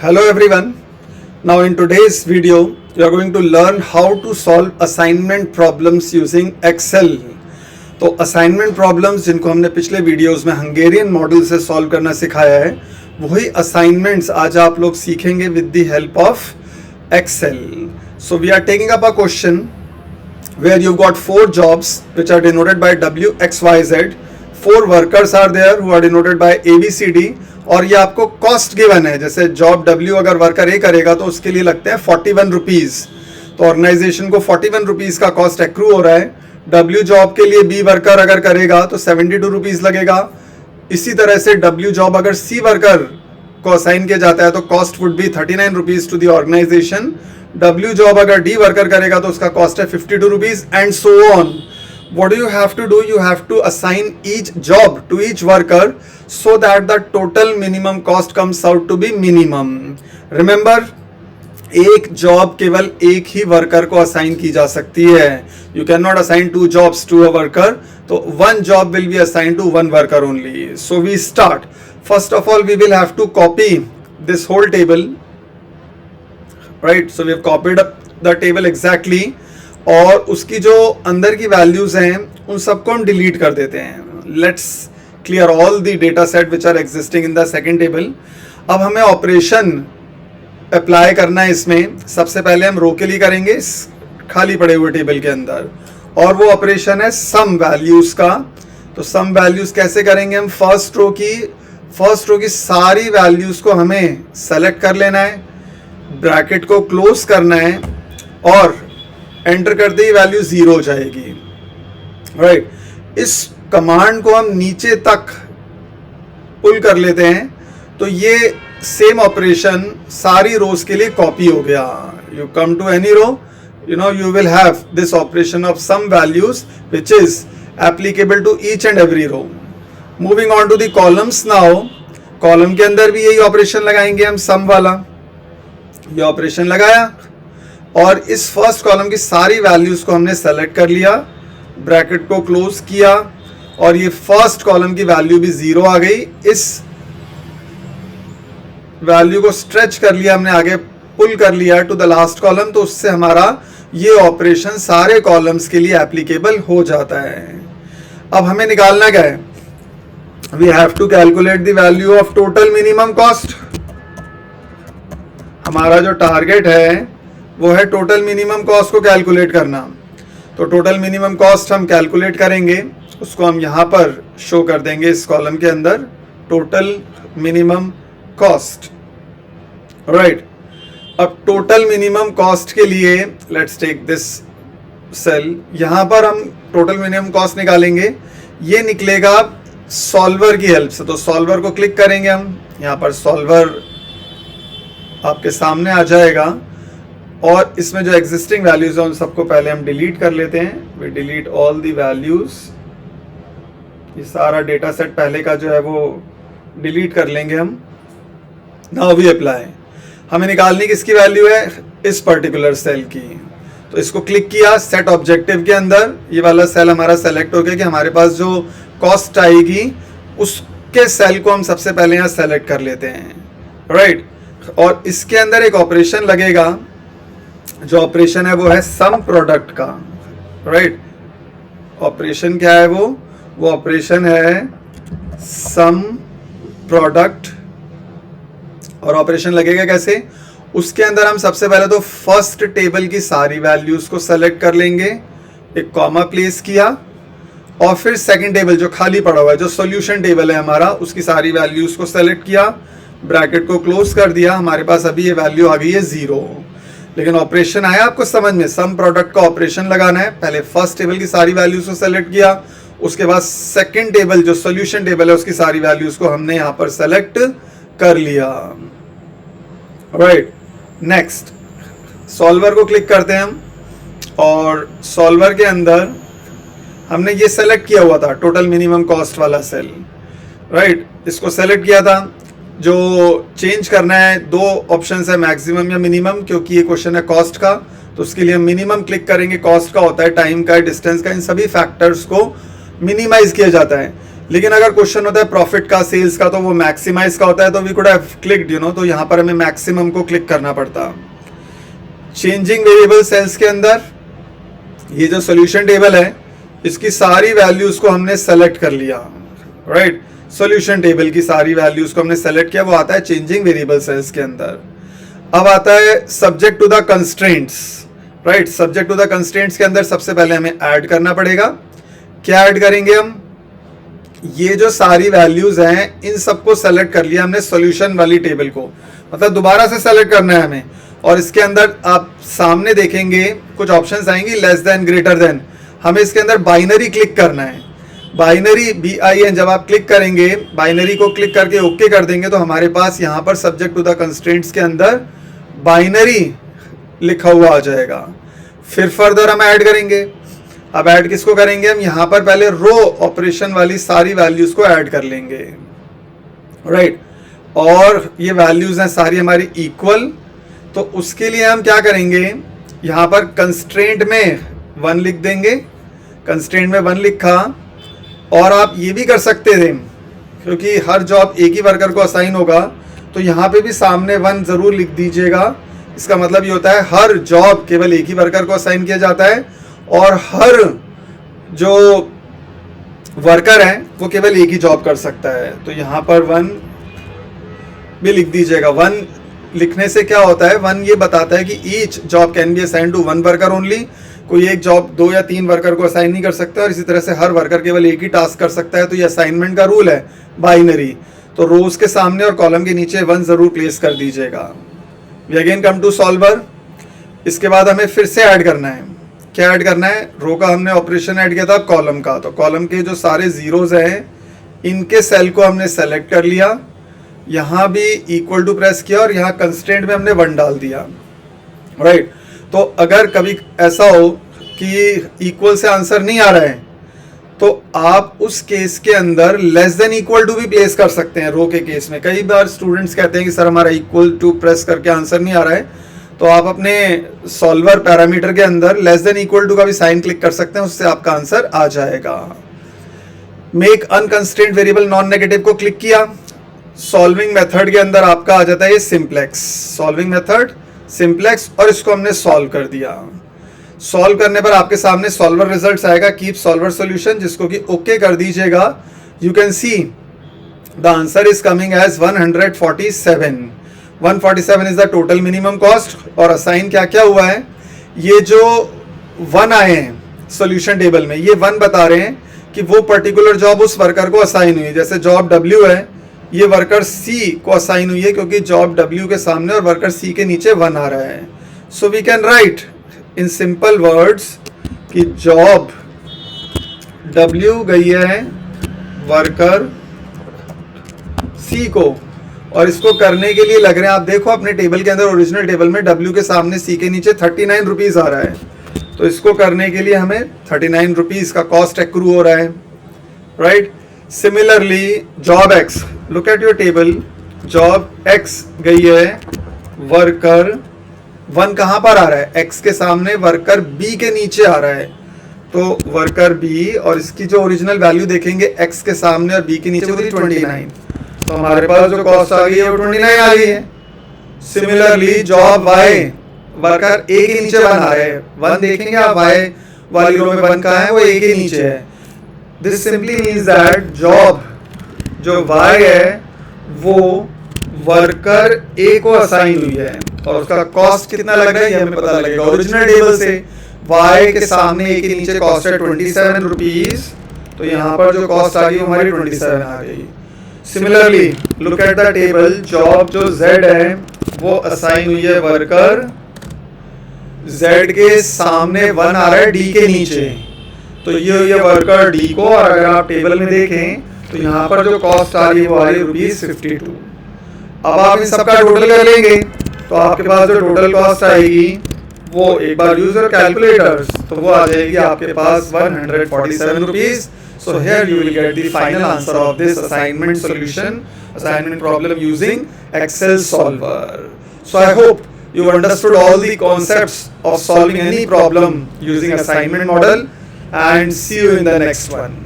Hello everyone. Now in today's video, you are going to learn how to solve assignment problems using Excel. तो assignment problems जिनको हमने पिछले videos में Hungarian model से solve करना सिखाया है, वही असाइनमेंट्स आज आप लोग सीखेंगे with the help of Excel. So we are taking up a question where you've got 4 jobs which are denoted by W, X, Y, Z. 4 workers are there who are denoted by A, B, C, D. और ये आपको cost given है. जैसे job W अगर worker A करेगा तो उसके लिए लगते हैं 41 रुपीज़. तो ऑर्गेनाइजेशन को 41 रुपीज़ का कॉस्ट एक्रू हो रहा है. W जॉब के लिए B वर्कर अगर करेगा तो 72 रुपीज़ लगेगा. इसी तरह से W जॉब अगर C वर्कर को असाइन किया जाता है तो cost would be 39 rupees to the organization. W job अगर D वर्कर करेगा तो उसका कॉस्ट है 52 rupees and so on. What do you have to do? You have to assign each job to each worker so that the total minimum cost comes out to be minimum. Remember, एक job केवल एक ही worker को assign की जा सकती है. You cannot assign 2 jobs to a worker. तो one job will be assigned to one worker only. So we start. First of all, we will have to copy this whole table. Right? So we have copied up the table exactly. और उसकी जो अंदर की values हैं उन सबको हम delete कर देते हैं. Let's clear all the data set which are existing in the second table. अब हमें ऑपरेशन अप्लाई करना है इसमें. सबसे पहले हम रो के लिए करेंगे इस खाली पड़े हुए टेबल के अंदर, और वो ऑपरेशन है सम वैल्यूज का. तो सम वैल्यूज कैसे करेंगे हम? फर्स्ट रो की सारी वैल्यूज को हमें सेलेक्ट कर लेना है, ब्रैकेट को क्लोज करना है और एंटर करते ही वैल्यू 0 हो जाएगी. राइट. इस कमांड को हम नीचे तक पुल कर लेते हैं तो ये सेम ऑपरेशन सारी रोज के लिए कॉपी हो गया. You come to any row, you will have this operation of sum values which is applicable to each and every row. Moving on to the columns now. Column के अंदर भी यही operation लगाएंगे हम, सम वाला. ये ऑपरेशन लगाया और इस फर्स्ट कॉलम की सारी वैल्यूज को हमने सेलेक्ट कर लिया, ब्रैकेट को क्लोज किया और ये फर्स्ट कॉलम की वैल्यू भी 0 आ गई. इस वैल्यू को स्ट्रेच कर लिया हमने, आगे पुल कर लिया टू द लास्ट कॉलम. तो उससे हमारा ये ऑपरेशन सारे कॉलम्स के लिए एप्लीकेबल हो जाता है. अब हमें निकालना क्या है? We have to calculate the value of total minimum cost. हमारा जो टारगेट है वो है टोटल मिनिमम कॉस्ट को कैलकुलेट करना. तो टोटल मिनिमम कॉस्ट हम कैलकुलेट करेंगे, उसको हम यहाँ पर शो कर देंगे इस कॉलम के अंदर, टोटल मिनिमम कॉस्ट. राइट. अब टोटल मिनिमम कॉस्ट के लिए लेट्स टेक दिस सेल. यहाँ पर हम टोटल मिनिमम कॉस्ट निकालेंगे. ये निकलेगा सॉल्वर की हेल्प से. तो सॉल्वर को क्लिक करेंगे हम, यहाँ पर सॉल्वर आपके सामने आ जाएगा और इसमें जो एग्जिस्टिंग वैल्यूज हैं उन सबको पहले हम डिलीट कर लेते हैं. We delete all the values. ये सारा डेटा सेट पहले का जो है वो डिलीट कर लेंगे हम. Now we apply. हमें निकालनी किसकी वैल्यू है? इस पर्टिकुलर सेल की. तो इसको क्लिक किया, सेट ऑब्जेक्टिव के अंदर ये वाला सेल हमारा सेलेक्ट हो गया कि हमारे पास जो कॉस्ट आएगी उसके सेल को हम सबसे पहले यहाँ सेलेक्ट कर लेते हैं. राइट. और इसके अंदर एक ऑपरेशन लगेगा. जो ऑपरेशन है वो है सम प्रोडक्ट का. राइट. ऑपरेशन क्या है वो ऑपरेशन है सम प्रोडक्ट. और ऑपरेशन लगेगा कैसे? उसके अंदर हम सबसे पहले तो फर्स्ट टेबल की सारी वैल्यूज को सेलेक्ट कर लेंगे, एक कॉमा प्लेस किया, और फिर सेकंड टेबल जो खाली पड़ा हुआ है, जो सॉल्यूशन टेबल है हमारा, उसकी सारी वैल्यूज को सेलेक्ट किया, ब्रैकेट को क्लोज कर दिया. हमारे पास अभी ये वैल्यू आ गई है 0. लेकिन ऑपरेशन आया आपको समझ में? सम प्रोडक्ट का ऑपरेशन लगाना है. पहले फर्स्ट टेबल की सारी वैल्यूज को सेलेक्ट किया, उसके बाद सेकंड टेबल जो सॉल्यूशन टेबल है उसकी सारी वैल्यूज को हमने यहां पर सेलेक्ट कर लिया. राइट. नेक्स्ट सॉल्वर को क्लिक करते हैं हम और सॉल्वर के अंदर हमने ये सेलेक्ट किया हुआ था टोटल मिनिमम कॉस्ट वाला सेल. राइट. इसको सेलेक्ट किया था. जो चेंज करना है, 2 ऑप्शंस है, मैक्सिमम या मिनिमम. क्योंकि ये क्वेश्चन है कॉस्ट का तो उसके लिए हम मिनिमम क्लिक करेंगे. कॉस्ट का होता है टाइम का, डिस्टेंस का, इन सभी फैक्टर्स को मिनिमाइज किया जाता है. लेकिन अगर क्वेश्चन होता है प्रॉफिट का, सेल्स का, तो वो मैक्सिमाइज का होता है, तो we could have clicked you know, तो यहाँ पर हमें मैक्सिमम को क्लिक करना पड़ता। चेंजिंग वेरिएबल सेल्स के अंदर ये जो सोल्यूशन टेबल है इसकी सारी वैल्यूज को हमने सेलेक्ट कर लिया, राइट। सोल्यूशन टेबल की सारी वैल्यूज को हमने सेलेक्ट किया, वो आता है चेंजिंग वेरिएबल सेल्स के अंदर। अब आता है subject to the constraints, right. Subject to the constraints के अंदर सबसे पहले हमें ऐड करना पड़ेगा। क्या ऐड करेंगे हम? ये जो सारी वैल्यूज हैं इन सबको सेलेक्ट कर लिया हमने सॉल्यूशन वाली टेबल को, मतलब दोबारा से सेलेक्ट करना है हमें। और इसके अंदर आप सामने देखेंगे कुछ ऑप्शंस आएंगी, लेस देन, ग्रेटर देन। हमें इसके अंदर बाइनरी क्लिक करना है। बाइनरी BIN जब आप क्लिक करेंगे, बाइनरी को क्लिक करके ओके कर देंगे, तो हमारे पास यहाँ पर सब्जेक्ट टू द कंस्ट्रेंट्स के अंदर बाइनरी लिखा हुआ आ जाएगा। फिर फर्दर हम ऐड करेंगे। अब ऐड किसको करेंगे हम? यहाँ पर पहले रो ऑपरेशन वाली सारी वैल्यूज को ऐड कर लेंगे, राइट। और ये वैल्यूज हैं सारी हमारी इक्वल, तो उसके लिए हम क्या करेंगे, यहाँ पर कंस्ट्रेंट में 1 लिख देंगे। कंस्ट्रेंट में 1 लिखा। और आप ये भी कर सकते थे, क्योंकि हर जॉब एक ही वर्कर को असाइन होगा, तो यहाँ पे भी सामने 1 जरूर लिख दीजिएगा। इसका मतलब ये होता है हर जॉब केवल एक ही वर्कर को असाइन किया जाता है, और हर जो वर्कर है वो केवल एक ही जॉब कर सकता है। तो यहाँ पर 1 भी लिख दीजिएगा। 1 लिखने से क्या होता है, 1 ये बताता है कि each job can be assign to 1 worker only. कोई एक जॉब 2 या 3 वर्कर को असाइन नहीं कर सकता, और इसी तरह से हर वर्कर केवल एक ही टास्क कर सकता है। तो ये असाइनमेंट का रूल है बाइनरी। तो रोज के सामने और कॉलम के नीचे 1 जरूर प्लेस कर दीजिएगा। We again come to solver. इसके बाद हमें फिर से ऐड करना है। क्या ऐड करना है? रो का हमने ऑपरेशन ऐड किया था, कॉलम का। तो कॉलम के जो सारे जीरोज हैं इनके सेल को हमने सेलेक्ट कर लिया, यहाँ भी इक्वल टू प्रेस किया, और यहाँ कंस्ट्रेंट में हमने 1 डाल दिया, राइट। तो अगर कभी ऐसा हो कि इक्वल से आंसर नहीं आ रहा है, तो आप उस केस के अंदर लेस देन इक्वल टू भी प्लेस कर सकते हैं। रो के केस में कई बार स्टूडेंट्स कहते हैं कि सर हमारा इक्वल टू प्रेस करके आंसर नहीं आ रहा है, तो आप अपने सॉल्वर पैरामीटर के अंदर लेस देन इक्वल टू का भी साइन क्लिक कर सकते हैं, उससे आपका आंसर आ जाएगा। Make unconstrained variable non negative को क्लिक किया। सॉल्विंग मेथड के अंदर आपका आ जाता है ये सिंप्लेक्स, सॉल्विंग मेथड सिंप्लेक्स, और इसको हमने सॉल्व कर दिया। सॉल्व करने पर आपके सामने सॉल्वर रिजल्ट्स आएगा, कीप सॉल्वर सॉल्यूशन, जिसको कि ओके कर दीजिएगा। You can see the answer is coming as 147। 147 is the total minimum cost. और असाइन क्या क्या हुआ है, ये जो 1 आए हैं सॉल्यूशन टेबल में, ये 1 बता रहे हैं कि वो पर्टिकुलर जॉब उस वर्कर को असाइन हुई है। जैसे जॉब W है, ये वर्कर C को असाइन हुई है, क्योंकि जॉब W के सामने और वर्कर C के नीचे 1 आ रहा है। So we can write in simple words कि जॉब W गई है वर्कर C को, और इसको करने के लिए लग रहे हैं, आप देखो अपने टेबल के अंदर ओरिजिनल टेबल में W के सामने C के नीचे 39 रुपीज आ रहा है। तो इसको करने के लिए हमें 39 रुपीज का कॉस्ट एक्रू हो रहा है, right. Similarly job X, look at your table, job X गई है वर्कर 1, कहां पर आ रहा है? X के सामने, वर्कर B के नीचे आ रहा है। तो वर्कर B, और इसकी जो ओरिजिनल वैल्यू देखेंगे X के सामने और B के नीचे, 29। तो हमारे पास जो कॉस्ट आ गई है वो 29 आ गई है। Similarly job Y, worker A के नीचे 1 आ रहा है। 1 देखेंगे आप, Y वाली रो में 1 कहाँ है? वो A के नीचे है। This simply means that job जो Y है वो वर्कर A को असाइन हुई है, और उसका कॉस्ट कितना लग रहा है ये हमें पता लगेगा ओरिजिनल टेबल से। Y के सामने A के नीचे कॉस्ट है 27 रुपीज, तो यहाँ पर जो कॉस्ट आ गई हमारी 27 आ गई। Similarly look at the table, job जो Z है वो असाइन हुई है वर्कर Z के सामने 1 आ रहा है D के नीचे, तो ये वर्कर D को, और अगर आप टेबल में देखें तो यहाँ पर जो कॉस्ट आ रही है वो आ रही है ₹52। अब आप इन सबका टोटल कर लेंगे, तो आपके पास जो टोटल कॉस्ट आएगी वो एक बार यूजर कैलकुलेटर्स, तो वो आ जाएगी आपके पास 147 rupees. So here you will get the final answer of this assignment solution, assignment problem using Excel solver. So I hope you understood all the concepts of solving any problem using assignment model, and see you in the next one.